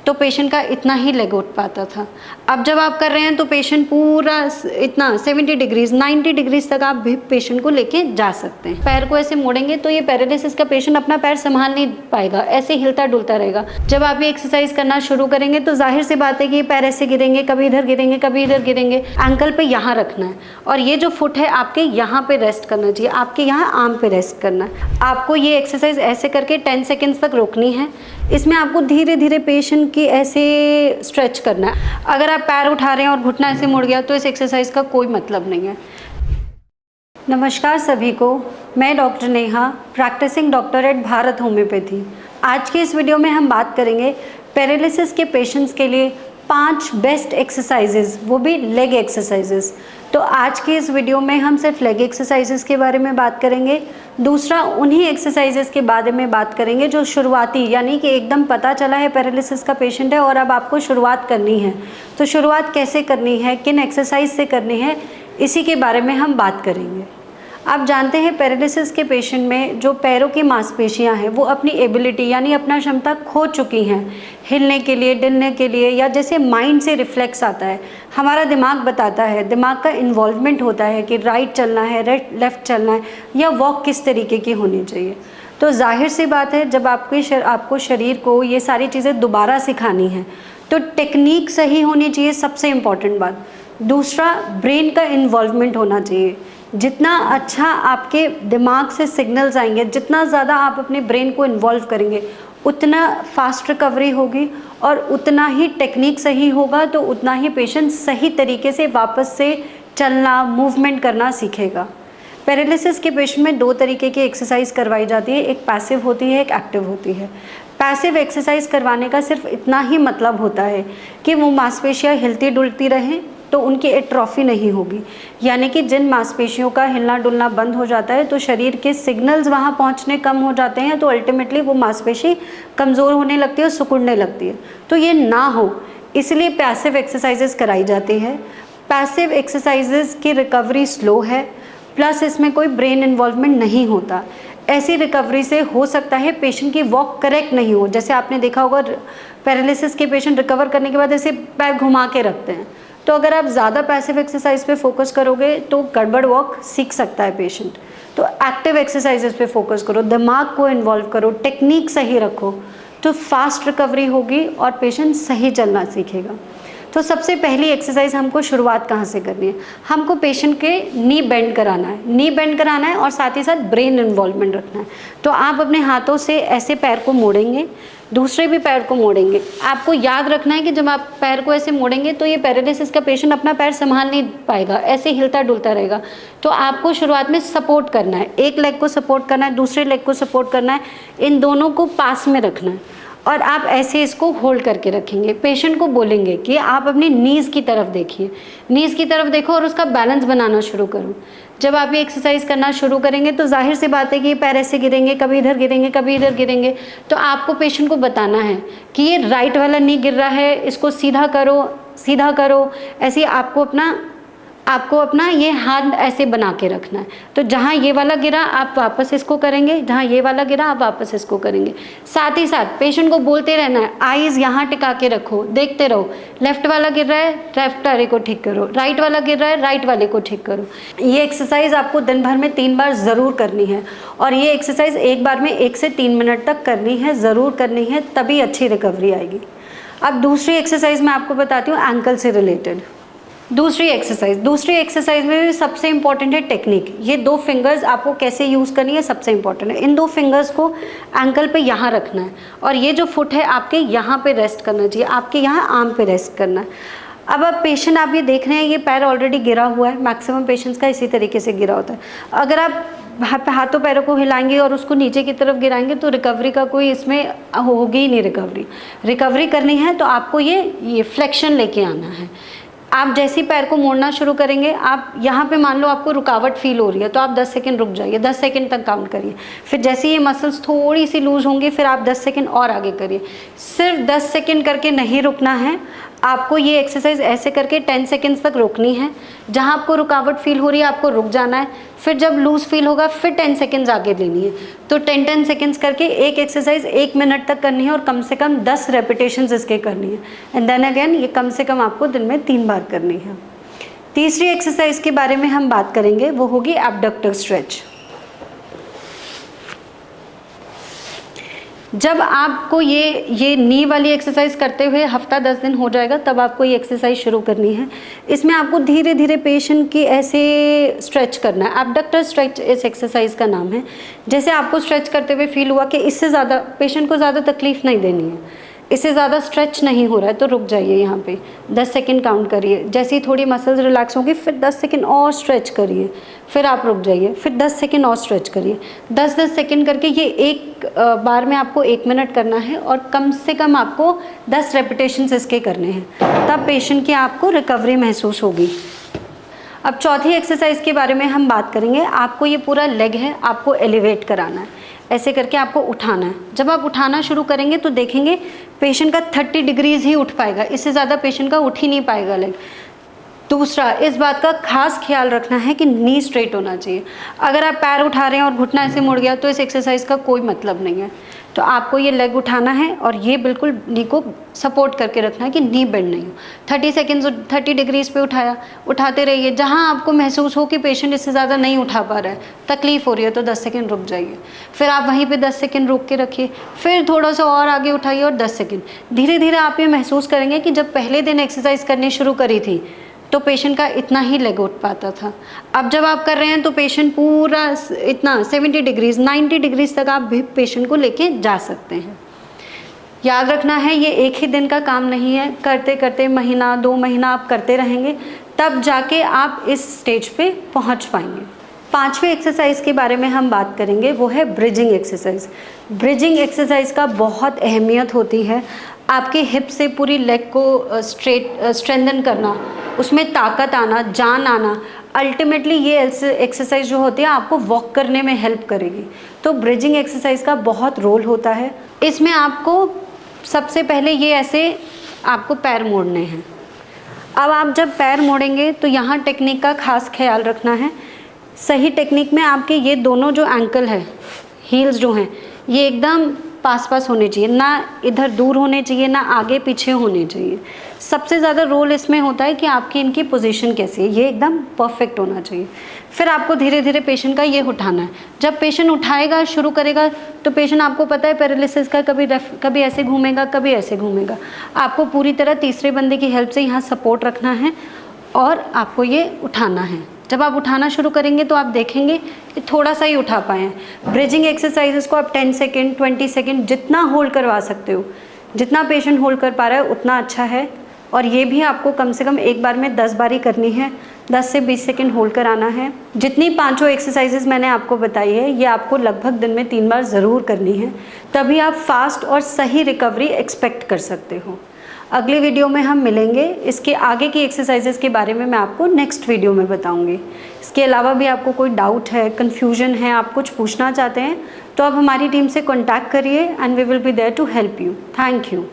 तो पेशेंट का इतना ही लेग उठ पाता था। अब जब आप कर रहे हैं तो पेशेंट पूरा इतना 70 डिग्रीज 90 डिग्रीज तक आप भी पेशेंट को लेके जा सकते हैं। पैर को ऐसे मोड़ेंगे तो ये पैरालिसिस का पेशेंट अपना पैर संभाल नहीं पाएगा, ऐसे हिलता डुलता रहेगा। जब आप ये एक्सरसाइज करना शुरू करेंगे तो जाहिर सी बात है कि ये पैर ऐसे गिरेंगे, कभी इधर गिरेंगे, कभी इधर गिरेंगे। एंकल पे यहाँ रखना है और ये जो फुट है आपके यहाँ पे रेस्ट करना चाहिए, आपके यहाँ आर्म पे रेस्ट करना है। आपको ये एक्सरसाइज ऐसे करके 10 सेकेंड्स तक रोकनी है। इसमें आपको धीरे धीरे पेशेंट की ऐसे स्ट्रेच करना है। अगर आप पैर उठा रहे हैं और घुटना ऐसे मुड़ गया तो इस एक्सरसाइज का कोई मतलब नहीं है। नमस्कार सभी को, मैं doctor Neha, practising doctor at Bharat homeopathy. आज के इस वीडियो में हम बात करेंगे पैरालिसिस के पेशेंट्स के लिए 5 बेस्ट एक्सरसाइजेज, वो भी लेग एक्सरसाइजेज। तो आज के इस वीडियो में हम सिर्फ लेग एक्सरसाइजेज के बारे में बात करेंगे। दूसरा उन्हीं एक्सरसाइजेज के बारे में बात करेंगे जो शुरुआती, यानी कि एकदम पता चला है पैरालिसिस का पेशेंट है और अब आपको शुरुआत करनी है, तो शुरुआत कैसे करनी है, किन एक्सरसाइज से करनी है, इसी के बारे में हम बात करेंगे। आप जानते हैं पैरालिसिस के पेशेंट में जो पैरों की मांसपेशियां हैं वो अपनी एबिलिटी यानी अपना क्षमता खो चुकी हैं हिलने के लिए, डलने के लिए, या जैसे माइंड से रिफ्लेक्स आता है, हमारा दिमाग बताता है, दिमाग का इन्वॉल्वमेंट होता है कि राइट चलना है, लेफ्ट चलना है, या वॉक किस तरीके की होनी चाहिए। तो जाहिर सी बात है जब आपको शरीर को ये सारी चीज़ें दोबारा सिखानी है तो टेक्निक सही होनी चाहिए, सबसे इम्पॉर्टेंट बात। दूसरा, ब्रेन का इन्वॉल्वमेंट होना चाहिए। जितना अच्छा आपके दिमाग से सिग्नल्स आएंगे, जितना ज़्यादा आप अपने ब्रेन को इन्वॉल्व करेंगे, उतना फास्ट रिकवरी होगी और उतना ही टेक्निक सही होगा, तो उतना ही पेशेंट सही तरीके से वापस से चलना, मूवमेंट करना सीखेगा। पैरालिसिस के पेशेंट में 2 तरीके की एक्सरसाइज करवाई जाती है, एक पैसिव होती है, एक एक्टिव होती है। पैसिव एक्सरसाइज करवाने का सिर्फ इतना ही मतलब होता है कि वो मांसपेशियाँ हिलती डुलती रहें तो उनकी एट्रोफी नहीं होगी, यानी कि जिन मांसपेशियों का हिलना डुलना बंद हो जाता है तो शरीर के सिग्नल्स वहाँ पहुँचने कम हो जाते हैं, तो अल्टीमेटली वो मांसपेशी कमज़ोर होने लगती है, सिकुड़ने लगती है। तो ये ना हो इसलिए पैसिव एक्सरसाइजेस कराई जाती है। पैसिव एक्सरसाइजेस की रिकवरी स्लो है, प्लस इसमें कोई ब्रेन इन्वॉल्वमेंट नहीं होता। ऐसी रिकवरी से हो सकता है पेशेंट की वॉक करेक्ट नहीं हो। जैसे आपने देखा होगा पैरालिसिस के पेशेंट रिकवर करने के बाद ऐसे पैर घुमा के रखते हैं, तो अगर आप ज़्यादा पैसिव एक्सरसाइज पे फोकस करोगे तो गड़बड़ वॉक सीख सकता है पेशेंट। तो एक्टिव एक्सरसाइजेस पे फोकस करो, दिमाग को इन्वॉल्व करो, टेक्निक सही रखो, तो फास्ट रिकवरी होगी और पेशेंट सही चलना सीखेगा। तो सबसे पहली एक्सरसाइज हमको शुरुआत कहाँ से करनी है? हमको पेशेंट के नी बेंड कराना है, नी बेंड कराना है और साथ ही साथ ब्रेन इन्वॉल्वमेंट रखना है। तो आप अपने हाथों से ऐसे पैर को मोड़ेंगे, दूसरे भी पैर को मोड़ेंगे। आपको याद रखना है कि जब आप पैर को ऐसे मोड़ेंगे तो ये पैरालिसिस का पेशेंट अपना पैर संभाल नहीं पाएगा, ऐसे हिलता डुलता रहेगा। तो आपको शुरुआत में सपोर्ट करना है, एक लेग को सपोर्ट करना है, दूसरे लेग को सपोर्ट करना है, इन दोनों को पास में रखना है और आप ऐसे इसको होल्ड करके रखेंगे। पेशेंट को बोलेंगे कि आप अपनी नीज़ की तरफ देखिए, नीज़ की तरफ देखो और उसका बैलेंस बनाना शुरू करो। जब आप ये एक्सरसाइज करना शुरू करेंगे तो जाहिर सी बात है कि ये पैर ऐसे गिरेंगे, कभी इधर गिरेंगे, कभी इधर गिरेंगे। तो आपको पेशेंट को बताना है कि ये राइट वाला नी गिर रहा है, इसको सीधा करो, सीधा करो। ऐसे आपको अपना ये हाथ ऐसे बना के रखना है। तो जहाँ ये वाला गिरा आप वापस इसको करेंगे, जहाँ ये वाला गिरा आप वापस इसको करेंगे। साथ ही साथ पेशेंट को बोलते रहना है, आईज यहाँ टिका के रखो, देखते रहो, लेफ्ट वाला गिर रहा है, लेफ्ट वाले को ठीक करो, राइट वाला गिर रहा है, राइट वाले को ठीक करो। ये एक्सरसाइज आपको दिन भर में 3 बार ज़रूर करनी है और ये एक्सरसाइज एक बार में 1 से 3 मिनट तक करनी है, ज़रूर करनी है, तभी अच्छी रिकवरी आएगी। अब दूसरी एक्सरसाइज मैं आपको बताती हूँ एंकल से रिलेटेड। दूसरी एक्सरसाइज में भी सबसे इंपॉर्टेंट है टेक्निक। ये 2 फिंगर्स आपको कैसे यूज़ करनी है सबसे इंपॉर्टेंट है। इन 2 फिंगर्स को एंकल पे यहाँ रखना है और ये जो फुट है आपके यहाँ पे रेस्ट करना चाहिए, आपके यहाँ आर्म पे रेस्ट करना है। अब पेशेंट आप ये देख रहे हैं ये पैर ऑलरेडी गिरा हुआ है, मैक्सिमम पेशेंट्स का इसी तरीके से गिरा होता है। अगर आप हाथों पैरों को हिलाएंगे और उसको नीचे की तरफ गिराएंगे तो रिकवरी का कोई इसमें होगी ही नहीं। रिकवरी करनी है तो आपको ये फ्लेक्शन लेके आना है। आप जैसे ही पैर को मोड़ना शुरू करेंगे, आप यहाँ पे मान लो आपको रुकावट फील हो रही है तो आप 10 सेकंड रुक जाइए, 10 सेकंड तक काउंट करिए। फिर जैसे ये मसल्स थोड़ी सी लूज होंगी फिर आप 10 सेकंड और आगे करिए। सिर्फ 10 सेकंड करके नहीं रुकना है, आपको ये एक्सरसाइज ऐसे करके 10 सेकेंड्स तक रोकनी है। जहाँ आपको रुकावट फील हो रही है आपको रुक जाना है, फिर जब लूज फील होगा फिर 10 सेकेंड्स आगे लेनी है। तो 10 सेकेंड्स करके एक एक्सरसाइज 1 मिनट तक करनी है और कम से कम 10 रेपिटेशंस इसके करनी है। एंड देन अगेन ये कम से कम आपको दिन में 3 बार करनी है। तीसरी एक्सरसाइज के बारे में हम बात करेंगे, वो होगी एब्डक्टर स्ट्रेच। जब आपको ये नी वाली एक्सरसाइज करते हुए हफ्ता 10 दिन हो जाएगा तब आपको ये एक्सरसाइज शुरू करनी है। इसमें आपको धीरे धीरे पेशेंट की ऐसे स्ट्रेच करना है। एब्डक्टर स्ट्रेच इस एक्सरसाइज का नाम है। जैसे आपको स्ट्रेच करते हुए फील हुआ कि इससे ज़्यादा पेशेंट को ज़्यादा तकलीफ नहीं देनी है, इससे ज़्यादा स्ट्रेच नहीं हो रहा है, तो रुक जाइए। यहाँ पे 10 सेकेंड काउंट करिए। जैसे ही थोड़ी मसल्स रिलैक्स होंगी फिर 10 सेकेंड और स्ट्रेच करिए, फिर आप रुक जाइए, फिर 10 सेकेंड और स्ट्रेच करिए। 10-10 सेकेंड करके ये एक बार में आपको 1 मिनट करना है और कम से कम आपको 10 रेपिटेशंस इसके करने हैं, तब पेशेंट की आपको रिकवरी महसूस होगी। अब चौथी एक्सरसाइज के बारे में हम बात करेंगे। आपको ये पूरा लेग है, आपको एलिवेट कराना है। ऐसे करके आपको उठाना है। जब आप उठाना शुरू करेंगे तो देखेंगे पेशेंट का 30 डिग्रीज ही उठ पाएगा, इससे ज़्यादा पेशेंट का उठ ही नहीं पाएगा लेग। दूसरा, इस बात का खास ख्याल रखना है कि नी स्ट्रेट होना चाहिए। अगर आप पैर उठा रहे हैं और घुटना ऐसे मुड़ गया तो इस एक्सरसाइज का कोई मतलब नहीं है। तो आपको ये लेग उठाना है और ये बिल्कुल नी को सपोर्ट करके रखना है कि नी बेंड नहीं हो। 30 सेकेंड्स 30 डिग्रीज पे उठाया, उठाते रहिए। जहाँ आपको महसूस हो कि पेशेंट इससे ज़्यादा नहीं उठा पा रहा है, तकलीफ हो रही है, तो 10 सेकेंड रुक जाइए। फिर आप वहीं पे 10 सेकेंड रोक के रखिए, फिर थोड़ा सा और आगे उठाइए और 10 सेकेंड। धीरे धीरे आप ये महसूस करेंगे कि जब पहले दिन एक्सरसाइज करनी शुरू करी थी तो पेशेंट का इतना ही लेग उठ पाता था। अब जब आप कर रहे हैं तो पेशेंट पूरा इतना 70 डिग्रीज 90 डिग्रीज तक आप भी पेशेंट को लेके जा सकते हैं। याद रखना है ये एक ही दिन का काम नहीं है, करते करते महीना 2 महीना आप करते रहेंगे तब जाके आप इस स्टेज पे पहुंच पाएंगे। 5वें एक्सरसाइज के बारे में हम बात करेंगे, वो है ब्रिजिंग एक्सरसाइज। ब्रिजिंग एक्सरसाइज का बहुत अहमियत होती है। आपके हिप से पूरी लेग को स्ट्रेंथन करना, उसमें ताकत आना, जान आना। अल्टीमेटली ये एक्सरसाइज जो होती है आपको वॉक करने में हेल्प करेगी। तो ब्रिजिंग एक्सरसाइज का बहुत रोल होता है। इसमें आपको सबसे पहले ये ऐसे आपको पैर मोड़ने हैं। अब आप जब पैर मोड़ेंगे तो यहाँ टेक्निक का खास ख्याल रखना है। सही टेक्निक में आपके ये दोनों जो एंकल है, हील्स जो हैं, ये एकदम पास पास होने चाहिए, ना इधर दूर होने चाहिए, ना आगे पीछे होने चाहिए। सबसे ज़्यादा रोल इसमें होता है कि आपकी इनकी पोजीशन कैसी है, ये एकदम परफेक्ट होना चाहिए। फिर आपको धीरे धीरे पेशेंट का ये उठाना है। जब पेशेंट उठाएगा, शुरू करेगा, तो पेशेंट आपको पता है पैरालिसिस का कभी ऐसे घूमेगा, कभी ऐसे घूमेगा। आपको पूरी तरह तीसरे बंदे की हेल्प से यहाँ सपोर्ट रखना है और आपको ये उठाना है। जब आप उठाना शुरू करेंगे तो आप देखेंगे कि थोड़ा सा ही उठा पाए हैं। ब्रिजिंग एक्सरसाइजेस को आप 10 सेकेंड 20 सेकेंड जितना होल्ड करवा सकते हो, जितना पेशेंट होल्ड कर पा रहा है उतना अच्छा है। और ये भी आपको कम से कम एक बार में 10 बारी करनी है, 10 से 20 सेकेंड होल्ड कराना है। जितनी 5 एक्सरसाइजेस मैंने आपको बताई है ये आपको लगभग दिन में 3 बार ज़रूर करनी है, तभी आप फास्ट और सही रिकवरी एक्सपेक्ट कर सकते हो। अगले वीडियो में हम मिलेंगे। इसके आगे की एक्सरसाइजेस के बारे में मैं आपको नेक्स्ट वीडियो में बताऊंगी। इसके अलावा भी आपको कोई डाउट है, कन्फ्यूजन है, आप कुछ पूछना चाहते हैं तो आप हमारी टीम से कॉन्टैक्ट करिए and we will be there to help you. Thank you.